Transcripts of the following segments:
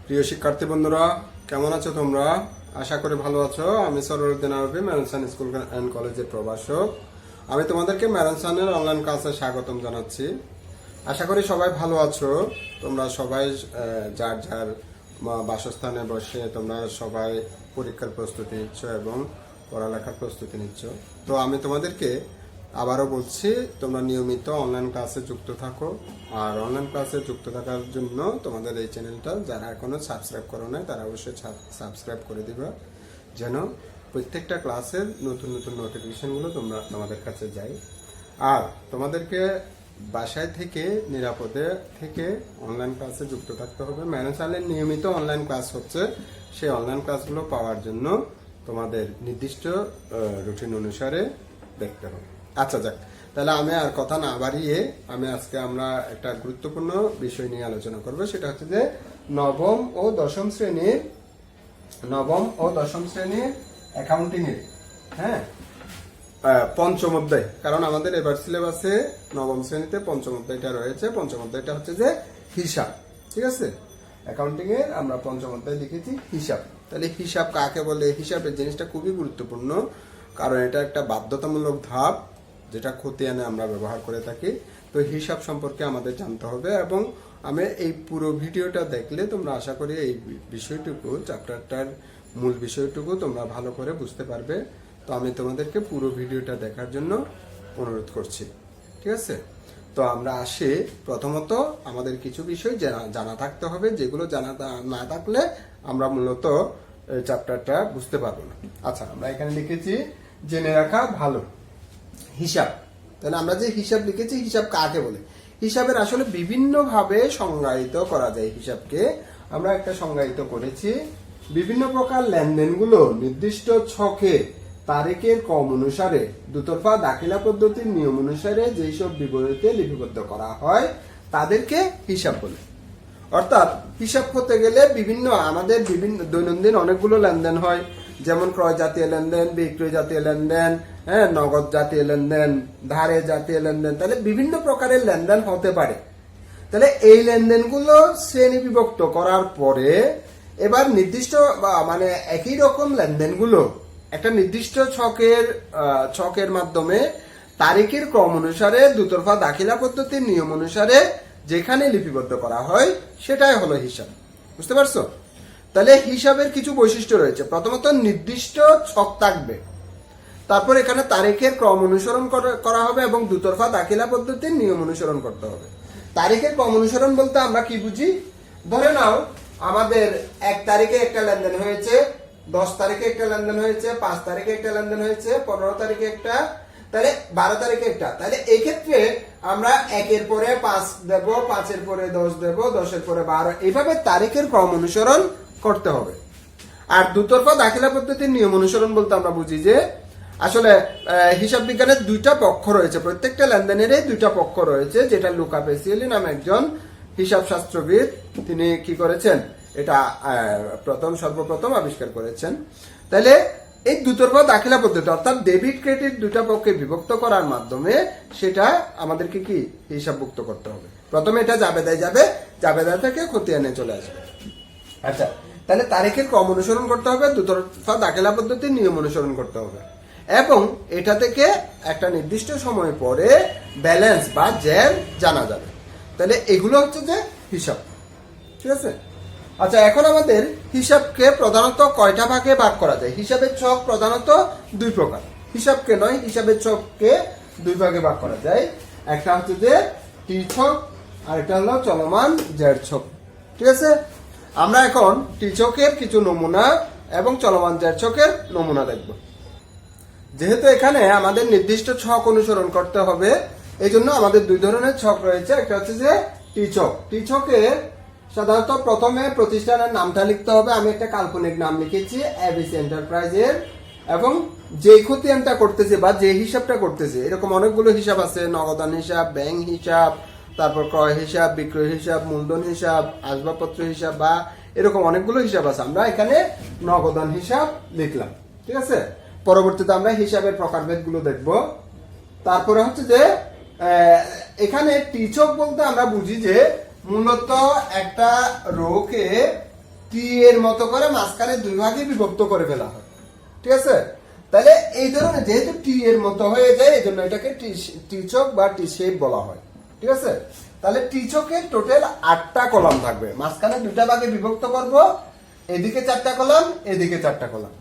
প্রিয় শিক্ষার্থী বন্ধুরা, কেমন আছো তোমরা? আশা করি ভালো আছো। আমি শরওয়ার ম্যারানসান স্কুল অ্যান্ড কলেজের প্রভাষক। আমি তোমাদেরকে ম্যারানসানের অনলাইন ক্লাসে স্বাগতম জানাচ্ছি। আশা করি সবাই ভালো আছো। তোমরা সবাই যার যার বাসস্থানে বসে তোমরা সবাই পরীক্ষার প্রস্তুতি নিচ্ছ এবং পড়ালেখার প্রস্তুতি নিচ্ছ। তো আমি তোমাদেরকে আবারও বলছি, তোমরা নিয়মিত অনলাইন ক্লাসে যুক্ত থাকো। আর অনলাইন ক্লাসে যুক্ত থাকার জন্য তোমাদের এই চ্যানেলটা যারা এখনো সাবস্ক্রাইব করো না তারা অবশ্যই সাবস্ক্রাইব করে দিবা, যেন প্রত্যেকটা ক্লাসের নতুন নতুন নোটিফিকেশনগুলো তোমাদের কাছে যায়। আর তোমাদেরকে বাসায় থেকে নিরাপদে থেকে অনলাইন ক্লাসে যুক্ত থাকতে হবে। ম্যানেজারের নিয়মিত অনলাইন ক্লাস হচ্ছে, সেই অনলাইন ক্লাসগুলো পাওয়ার জন্য তোমাদের নির্দিষ্ট রুটিন অনুসারে দেখতে হবে। আচ্ছা যাক, তাহলে আমি আর কথা না বাড়িয়ে আজকে আমরা একটা গুরুত্বপূর্ণ বিষয় নিয়ে আলোচনা করব। সেটা হচ্ছে যে নবম ও দশম শ্রেণীর অ্যাকাউন্টিং এর পঞ্চম অধ্যায়। কারণ আমাদের এবার সিলেবাসে নবম শ্রেণীতে পঞ্চম অধ্যায়টা রয়েছে। পঞ্চম অধ্যায়টা হচ্ছে যে হিসাব। ঠিক আছে, অ্যাকাউন্টিং এর আমরা পঞ্চম অধ্যায় লিখেছি হিসাব। তাহলে হিসাব কাকে বলে? হিসাবের জিনিসটা খুবই গুরুত্বপূর্ণ, কারণ এটা একটা বাধ্যতামূলক ধাপ যেটা খতিয়ানে আমরা ব্যবহার করে থাকি। তো হিসাব সম্পর্কে আমাদের জানতে হবে, এবং আমি এই পুরো ভিডিওটা দেখলে তোমরা আশা করি এই বিষয়টুকু, চ্যাপ্টারটার মূল বিষয়টুকু তোমরা ভালো করে বুঝতে পারবে। তো আমি তোমাদেরকে পুরো ভিডিওটা দেখার জন্য অনুরোধ করছি। ঠিক আছে, তো আমরা আসি। প্রথমত আমাদের কিছু বিষয় জানা থাকতে হবে, যেগুলো জানা না থাকলে আমরা মূলত চ্যাপ্টারটা বুঝতে পারবো না। আচ্ছা, আমরা এখানে লিখেছি জেনে রাখা ভালো হিসাব। তাহলে আমরা যে হিসাব লিখেছি, হিসাব কাকে বলে? হিসাবের আসলে বিভিন্ন ভাবে সংজ্ঞায়িত করা যায়। হিসাবকে আমরা একটা সংজ্ঞায়িত করেছি, বিভিন্ন প্রকার লেনদেনগুলো নির্দিষ্ট ছকে তারিখের ক্রম অনুসারে দুতরফা দাখিলা পদ্ধতির নিয়ম অনুসারে যেসব বিবরণীতে লিপিবদ্ধ করা হয় তাদেরকে হিসাব বলে। অর্থাৎ হিসাব করতে গেলে আমাদের বিভিন্ন দৈনন্দিন অনেকগুলো লেনদেন হয়, যেমন ক্রয় জাতীয় লেনদেন, বিক্রয় জাতীয় লেনদেন, নগদ জাতীয় লেনদেন, ধারে জাতীয় লেনদেন। তাহলে বিভিন্ন প্রকারের লেনদেন হতে পারে। তাহলে এই লেনদেনগুলো শ্রেণী বিভক্ত করার পরে এবার নির্দিষ্ট মানে একই রকম লেনদেনগুলো একটা নির্দিষ্ট ছকের মাধ্যমে তারিখের ক্রম অনুসারে দুতরফা দাখিলা পদ্ধতির নিয়ম অনুসারে যেখানে লিপিবদ্ধ করা হয় সেটাই হলো হিসাব। বুঝতে পারছো? তাহলে হিসাবের কিছু বৈশিষ্ট্য রয়েছে। প্রথমত নির্দিষ্ট ছক থাকবে, তারপর এখানে তারিখের ক্রম অনুসরণ করা হবে এবং দুতরফা দাখিলা পদ্ধতির নিয়ম অনুসরণ করতে হবে। তারিখের ক্রম অনুসরণ বলতে আমরা কি বুঝি? ধরে নাও আমাদের 1 তারিখে একটা লেনদেন হয়েছে, 10 তারিখে একটা লেনদেন হয়েছে, 5 তারিখে একটা লেনদেন হয়েছে, 15 তারিখে একটা, তাহলে 12 তারিখে একটা। তাহলে এই ক্ষেত্রে আমরা 1-এর পরে 5 দেব, 5-এর পরে 10 দেব, 10-এর পরে 12, এইভাবে তারিখের ক্রম অনুসরণ করতে হবে। আর দুতরফা দাখিলা পদ্ধতির নিয়ম অনুসরণ বলতে আমরা বুঝি যে আসলে হিসাব বিজ্ঞানের 2টা পক্ষ রয়েছে, প্রত্যেকটা লেনদেনেরই 2টা পক্ষ রয়েছে, যেটা লুকা পেসিয়েলি নামে একজন হিসাব শাস্ত্রবিদ তিনি কি করেছেন, এটা সর্বপ্রথম আবিষ্কার করেছেন। তাহলে এই দুতরফা দাখিলা পদ্ধতি অর্থাৎ ডেবিট ক্রেডিট 2টা পক্ষে বিভক্ত করার মাধ্যমে সেটা আমাদেরকে কি হিসাবভুক্ত করতে হবে। প্রথমে এটা জাবেদায় যাবে, জাবেদায় থেকে খতিয়ানে চলে আসবে। আচ্ছা, তাহলে তারিখের ক্রম অনুসরণ করতে হবে, দুতরফা দাখিলা পদ্ধতির নিয়ম অনুসরণ করতে হবে, এবং এটা থেকে একটা নির্দিষ্ট সময় পরে ব্যালেন্স বা জের জানা যাবে। তাহলে এগুলো হচ্ছে যে হিসাব। ঠিক আছে, আচ্ছা, এখন আমাদের হিসাবকে প্রধানত কয়টা ভাগে ভাগ করা যায়? হিসাবের ছক প্রধানত 2 প্রকার। হিসাবকে নয়, হিসাবের ছককে 2 ভাগে ভাগ করা যায়। একটা হচ্ছে যে টি ছক, আর একটা হলো চলমান জের ছক। ঠিক আছে, আমরা এখন টি ছকের কিছু নমুনা এবং চলমান জের ছকের নমুনা দেখব। যেহেতু এখানে আমাদের নির্দিষ্ট ছক অনুসরণ করতে হবে, এই জন্য আমাদের 2 ধরনের ছক রয়েছে। একটা হচ্ছে যে টি ছক। টি ছকে সাধারণত প্রথমে প্রতিষ্ঠানের নামটা লিখতে হবে। আমি একটা কাল্পনিক নাম লিখেছি এবিসি এন্টারপ্রাইজের, এবং যে খতিয়ানটা করতেছে বা যে হিসাবটা করতেছে, এরকম অনেকগুলো হিসাব আছে, নগদান হিসাব, ব্যাংক হিসাব, তারপর ক্রয় হিসাব, বিক্রয় হিসাব, মূলধন হিসাব, আসবাবপত্র হিসাব, বা এরকম অনেকগুলো হিসাব আছে। আমরা এখানে নগদান হিসাব লিখলাম। ঠিক আছে, পরবর্তীতে আমরা হিসাবের প্রকারভেদ গুলো দেখবো। তারপরে হচ্ছে যে এখানে টিচক বলতে আমরা বুঝি যে মূলত একটা রোকে টি এর মতো করে মাঝখানে দুই ভাগে বিভক্ত করে ফেলা হয়, ঠিক আছে? তাহলে এই ধরনের যেহেতু টি এর মতো হয়ে যায় এই জন্য এটাকে টি চক বা টি শেপ বলা হয়, ঠিক আছে? তাহলে টি চকের টোটাল 8টা কলাম থাকবে, মাঝখানে দুইটা ভাগে বিভক্ত করব, এদিকে 4টা কলাম, এদিকে 4টা কলাম।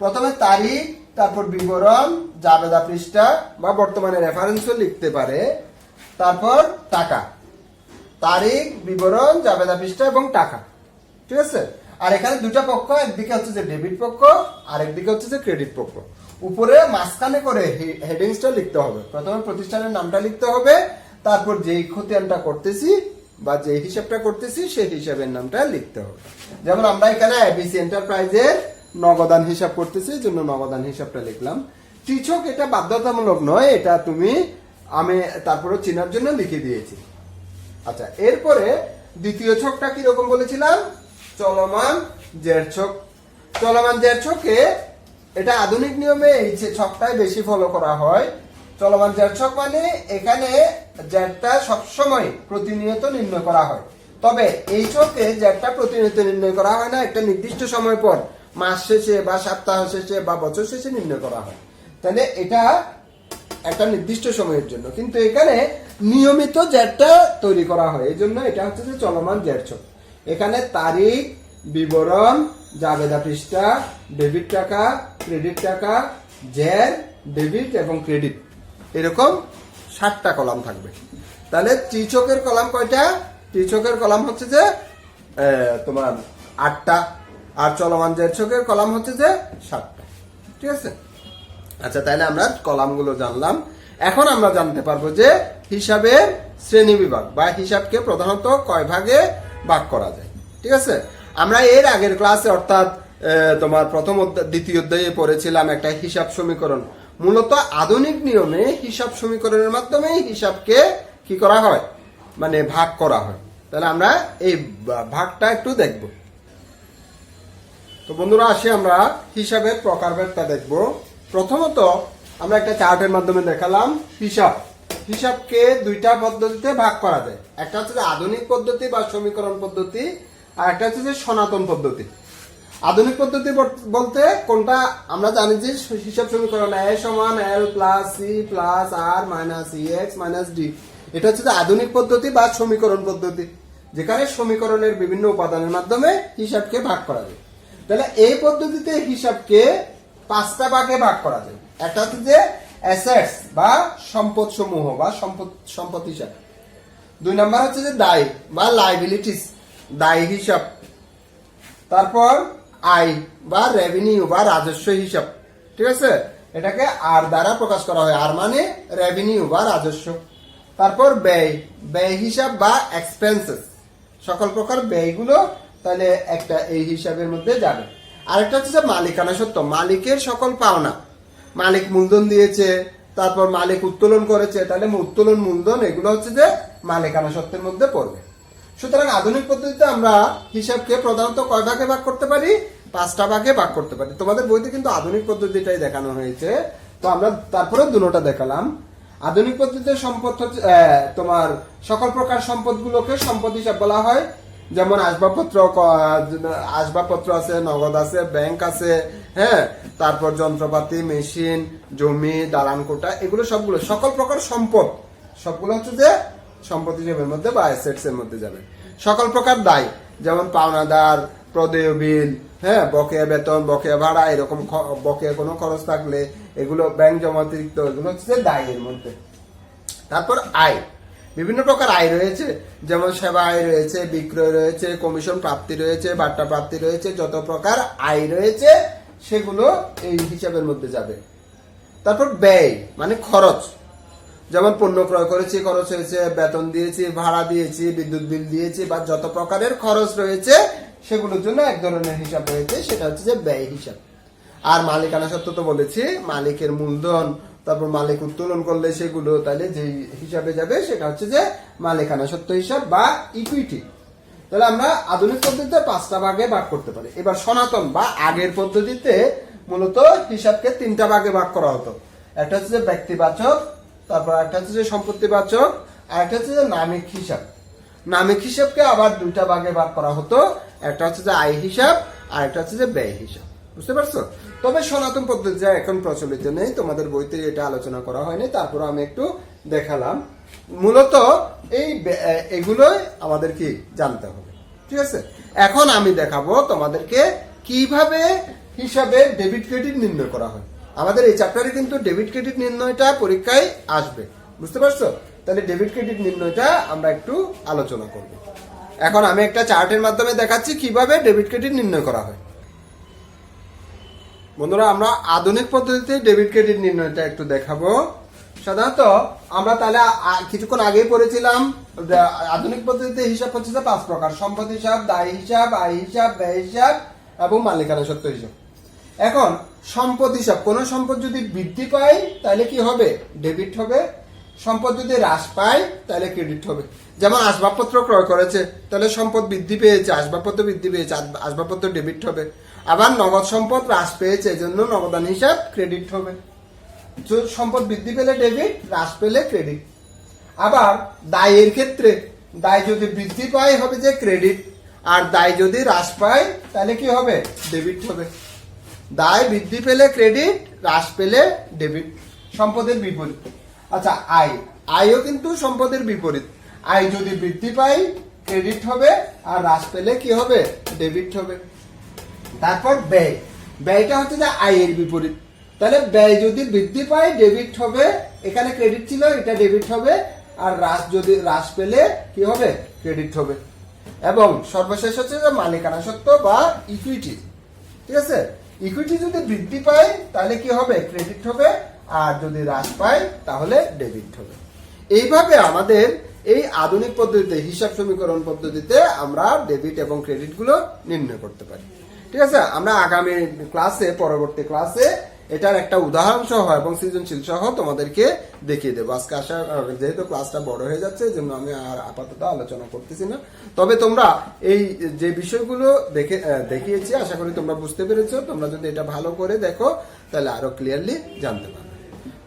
প্রথমে তারিখ, তারপর বিবরণ, জাবেদা পৃষ্ঠা বা বর্তমানে রেফারেন্সও লিখতে পারে, তারপর টাকা, তারিখ, বিবরণ, জাবেদা পৃষ্ঠা এবং টাকা, ঠিক আছে? আর এখানে দুটা পক্ষ, একদিকে হচ্ছে যে ডেবিট পক্ষ আর একদিকে হচ্ছে যে ক্রেডিট পক্ষ। উপরে মাঝখানে করে হেডিংসটা লিখতে হবে, প্রথমে প্রতিষ্ঠানের নামটা লিখতে হবে, তারপর যেই খতিয়ানটা করতেছি বা যে হিসাবটা করতেছি সেই হিসাবের নামটা লিখতে হবে। যেমন আমরা এখানে এবিসি এন্টারপ্রাইজের নগদান হিসাব করতেছি, এই জন্য নগদান হিসাবটা লিখলাম। টিচক এটা বাধ্যতামূলক নয়, এটা আমি তারপরে চেনার জন্য লিখে দিয়েছি। আচ্ছা, এরপরে দ্বিতীয় ছকটা কিরকম বলেছিলাম? চলমান জের ছক। চলমান জের ছকে এটা আধুনিক নিয়মে এই ছকটাই বেশি ফলো করা হয়। চলমান জের ছক মানে এখানে জেরটা সবসময় প্রতিনিয়ত নির্ণয় করা হয়, তবে এই ছকে জেরটা প্রতিনিয়ত নির্ণয় করা হয় না, একটা নির্দিষ্ট সময় পর মাস শেষে বা সপ্তাহ শেষে বা বছর শেষে নির্ণয় করা হয়। তাহলে এটা একটা নির্দিষ্ট সময়ের জন্য, কিন্তু এখানে নিয়মিত জেরটা তৈরি করা হয়, এই জন্য এটা হচ্ছে যে চলমান জের ছক। এখানে তারিখ, বিবরণ, জাবেদা পৃষ্ঠা, ডেবিট টাকা, ক্রেডিট টাকা, জের, ডেবিট এবং ক্রেডিট, এরকম 7টা কলাম থাকবে। তাহলে ত্রিচকের কলাম কয়টা? ত্রিচকের কলাম হচ্ছে যে তোমার 8টা, আর চলমান জের ছকের কলাম হচ্ছে যে 7টা, ঠিক আছে? আচ্ছা, তাহলে আমরা কলামগুলো জানলাম। এখন আমরা জানতে পারবো যে হিসাবের শ্রেণী বিভাগ বা হিসাবকে প্রধানত কয় ভাগে ভাগ করা যায়, ঠিক আছে? আমরা এর আগের ক্লাসে অর্থাৎ তোমার দ্বিতীয় অধ্যায়ে পড়েছিলাম একটা হিসাব সমীকরণ। মূলত আধুনিক নিয়মে হিসাব সমীকরণের মাধ্যমে হিসাবকে কি করা হয়, মানে ভাগ করা হয়। তাহলে আমরা এই ভাগটা একটু দেখব। তো বন্ধুরা, আসি আমরা হিসাবের প্রকারভেদটা দেখব। প্রথমত আমরা একটা চার্টের মাধ্যমে দেখালাম হিসাবকে দুইটা পদ্ধতিতে ভাগ করা যায়। একটা হচ্ছে যে আধুনিক পদ্ধতি বা সমীকরণ পদ্ধতি, আর একটা হচ্ছে যে সনাতন পদ্ধতি। আধুনিক পদ্ধতি বলতে কোনটা? আমরা জানি যে হিসাব সমীকরণ a সমান l প্লাস সি প্লাস আর মাইনাস ex মাইনাস ডি, এটা হচ্ছে যে আধুনিক পদ্ধতি বা সমীকরণ পদ্ধতি, যেখানে সমীকরণের বিভিন্ন উপাদানের মাধ্যমে হিসাবকে ভাগ করা যায়। তাহলে এই পদ্ধতিতে হিসাবকে 5টা ভাগে ভাগ করা যায়। একটা হচ্ছে যে অ্যাসেটস বা সম্পদ সমূহ বা সম্পদ হিসাব। 2 নাম্বার হচ্ছে যে দায় বা লাইবিলিটিস, দায় হিসাব। তারপর আয় বা রেভিনিউ বা রাজস্ব হিসাব, ঠিক আছে? এটাকে আর দ্বারা প্রকাশ করা হয়, আর মানে রেভিনিউ বা রাজস্ব। তারপর ব্যয় হিসাব বা এক্সপেন্সেস, সকল প্রকার ব্যয়গুলো তাহলে একটা এই হিসাবের মধ্যে যাবে। আরেকটা হচ্ছে যে মালিকানা সত্ত্ব, মালিকের সকল পাওনা, মালিক মূলধন দিয়েছে, তারপর মালিক উত্তোলন করেছে, তাহলে উত্তোলন মূলধন এগুলো হচ্ছে যে মালিকানা সত্ত্বের মধ্যে পড়বে। সুতরাং আধুনিক পদ্ধতিতে আমরা হিসাবকে প্রধানত কয় ভাগে ভাগ করতে পারি? 5টা ভাগে ভাগ করতে পারি। তোমাদের বইতে কিন্তু আধুনিক পদ্ধতিটাই দেখানো হয়েছে, তো আমরা তারপরে দুটোটা দেখালাম। আধুনিক পদ্ধতিতে সম্পদ হচ্ছে তোমার সকল প্রকার সম্পদগুলোকে সম্পদ হিসাব বলা হয়। যেমন আসবাবপত্র আছে, নগদ আছে, ব্যাংক আছে, হ্যাঁ, তারপর যন্ত্রপাতি, মেশিন, জমি, দালান কোঠা, এগুলো সবগুলো সকল প্রকার সম্পদ, সবগুলো হচ্ছে যে সম্পদ হিসেবের মধ্যে বা অ্যাসেটস এর মধ্যে যাবে। সকল প্রকার দায়, যেমন পাওনাদার, প্রদেয় বিল, হ্যাঁ, বকেয়া বেতন, বকেয়া ভাড়া, এরকম বকেয়া কোনো খরচ থাকলে এগুলো, ব্যাংক জমা অতিরিক্ত, এগুলো হচ্ছে দায়ের মধ্যে। তারপর আয়, বিভিন্ন প্রকার আয় রয়েছে, যেমন সেবা আয় রয়েছে, বিক্রয় রয়েছে, কমিশন প্রাপ্তি রয়েছে, বাট্টা প্রাপ্তি রয়েছে, যত প্রকার আয় রয়েছে সেগুলো এই হিসাবের মধ্যে যাবে। তারপর ব্যয় মানে খরচ, যেমন পণ্য ক্রয় করেছি, খরচ হয়েছে, বেতন দিয়েছি, ভাড়া দিয়েছি, বিদ্যুৎ বিল দিয়েছি, বা যত প্রকারের খরচ রয়েছে সেগুলোর জন্য এক ধরনের হিসাব রয়েছে, সেটা হচ্ছে যে ব্যয় হিসাব। আর মালিকানা সত্ত্ব তো বলেছি, মালিকের মূলধন, তারপর মালিক উত্তোলন করলে সেগুলো, তাহলে যে হিসাবে যাবে সেটা হচ্ছে যে মালিকানা সত্ত্ব হিসাব বা ইকুইটি। তাহলে আমরা আধুনিক পদ্ধতিতে 5টা ভাগে ভাগ করতে পারি। এবার সনাতন বা আগের পদ্ধতিতে মূলত হিসাবকে 3টা ভাগে ভাগ করা হতো। একটা হচ্ছে যে ব্যক্তিবাচক, তারপর একটা হচ্ছে যে সম্পত্তিবাচক, আর একটা হচ্ছে যে নামিক হিসাব। নামিক হিসাবকে আবার 2টা ভাগে ভাগ করা হতো। একটা হচ্ছে যে আয় হিসাব আর একটা হচ্ছে যে ব্যয় হিসাব। বুঝতে পারছো? তবে সনাতন পদ্ধতি যা এখন প্রচলিত নেই, তোমাদের বইতে এটা আলোচনা করা হয়নি, তারপর আমি একটু দেখালাম। মূলত এগুলোই আমাদের কি জানতে হবে। ঠিক আছে, এখন আমি দেখাবো তোমাদেরকে কিভাবে হিসাবে ডেবিট ক্রেডিট নির্ণয় করা হয়। আমাদের এই চ্যাপ্টারে কিন্তু ডেবিট ক্রেডিট নির্ণয়টা পরীক্ষায় আসবে। বুঝতে পারছো? তাহলে ডেবিট ক্রেডিট নির্ণয়টা আমরা একটু আলোচনা করব। এখন আমি একটা চার্টের মাধ্যমে দেখাচ্ছি কিভাবে ডেবিট ক্রেডিট নির্ণয় করা হয়। বন্ধুরা, আমরা আধুনিক পদ্ধতিতে ডেবিট ক্রেডিট নির্ণয়টা একটু দেখাবো। সাধারণত আমরা তাহলে কিছুক্ষণ আগেই পড়েছিলাম আধুনিক পদ্ধতিতে হিসাব হচ্ছে 5 প্রকার: সম্পদ হিসাব, দায় হিসাব, আয় হিসাব, ব্যয় হিসাব এবং মালিকানা সত্ত্ব হিসাব। এখন সম্পদ হিসাব, কোন সম্পদ যদি বৃদ্ধি পায় তাহলে কি হবে? ডেবিট হবে। সম্পদ যদি হ্রাস পায় তাহলে ক্রেডিট হবে। যেমন আসবাবপত্র ক্রয় করেছে, তাহলে সম্পদ বৃদ্ধি পেয়েছে, আসবাবপত্র বৃদ্ধি পেয়েছে, আসবাবপত্র ডেবিট হবে। আবার নগদ সম্পদ হ্রাস পেয়েছে, এজন্য নগদান হিসাব ক্রেডিট হবে। সম্পদ বৃদ্ধি পেলে ডেবিট, হ্রাস পেলে ক্রেডিট। আবার দায়ের ক্ষেত্রে, দায় যদি বৃদ্ধি পায় হবে যে ক্রেডিট, আর দায় যদি হ্রাস পায় তাহলে কি হবে? ডেবিট হবে। দায় বৃদ্ধি পেলে ক্রেডিট, হ্রাস পেলে ডেবিট। সম্পদের বিপরীত। আচ্ছা, আয়ও কিন্তু সম্পদের বিপরীত। আয় যদি বৃদ্ধি পায় ক্রেডিট হবে, আর হ্রাস পেলে কি হবে? ডেবিট হবে। তারপর ব্যয়, ব্যয়টা হচ্ছে যে আয়ের বিপরীত। তাহলে ব্যয় যদি বৃদ্ধি পায় ডেবিট হবে, এখানে ক্রেডিট ছিল এটা ডেবিট হবে, আর যদি হ্রাস পেলে কি হবে? ক্রেডিট হবে। এবং সর্বশেষ হচ্ছে যে মালিকানা সত্ত্ব বা ইকুইটি। ঠিক আছে, ইকুইটি যদি বৃদ্ধি পায় তাহলে কি হবে? ক্রেডিট হবে, আর যদি হ্রাস পায় তাহলে ডেবিট হবে। এইভাবে আমাদের এই আধুনিক পদ্ধতিতে, হিসাব সমীকরণ পদ্ধতিতে আমরা ডেবিট এবং ক্রেডিট গুলো নির্ণয় করতে পারি। ঠিক আছে, আমরা আগামী ক্লাসে, পরবর্তী ক্লাসে এটার একটা উদাহরণ সহ এবং সৃজনশীল সহ তোমাদেরকে দেখিয়ে দেবো। আজকে যেহেতু ক্লাসটা বড় হয়ে যাচ্ছে, এই জন্য আমি আর আপাতত আলোচনা করতেছি না। তবে তোমরা এই যে বিষয়গুলো দেখিয়েছি, আশা করি তোমরা বুঝতে পেরেছো। তোমরা যদি এটা ভালো করে দেখো তাহলে আরো ক্লিয়ারলি জানতে পারবে।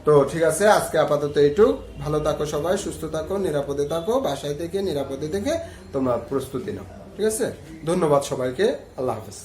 তো ঠিক আছে, আজকে আপাতত এইটুক। ভালো থাকো সবাই, সুস্থ থাকো, নিরাপদে থাকো। বাসায় থেকে নিরাপদে থেকে তোমরা প্রস্তুতি নাও। ঠিক আছে, ধন্যবাদ সবাইকে। আল্লাহ হাফেজ।